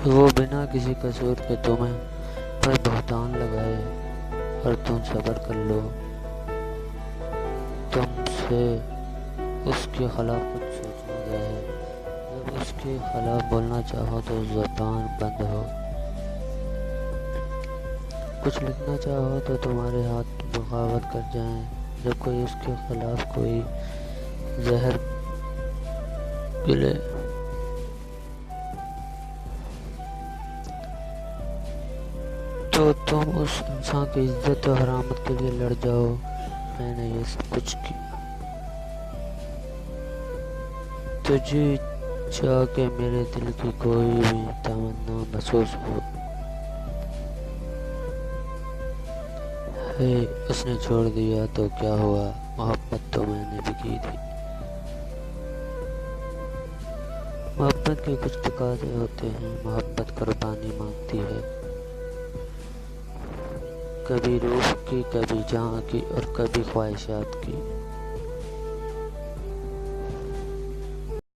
وہ بنا کسی قصور کے تمہیں پر بہتان لگائے اور تم صبر کر لو۔ تم سے اس کے خلاف کچھ سوچنا چاہے، جب اس کے خلاف بولنا چاہو تو زبان بند ہو، کچھ لکھنا چاہو تو تمہارے ہاتھ بغاوت کر جائیں، جب کوئی اس کے خلاف کوئی زہر گلے تو تم اس انسان کی عزت و حرامت کے لیے لڑ جاؤ۔ میں نے یہ سب کچھ کیا تجھے چاہ کہ میرے دل کی کوئی بھی تمنا محسوس ہو ہے۔ اس نے چھوڑ دیا تو کیا ہوا، محبت تو میں نے بھی کی تھی۔ محبت کے کچھ تقاضے ہوتے ہیں، محبت قربانی مانگتی ہے، کبھی روح کی، کبھی جان کی اور کبھی خواہشات کی۔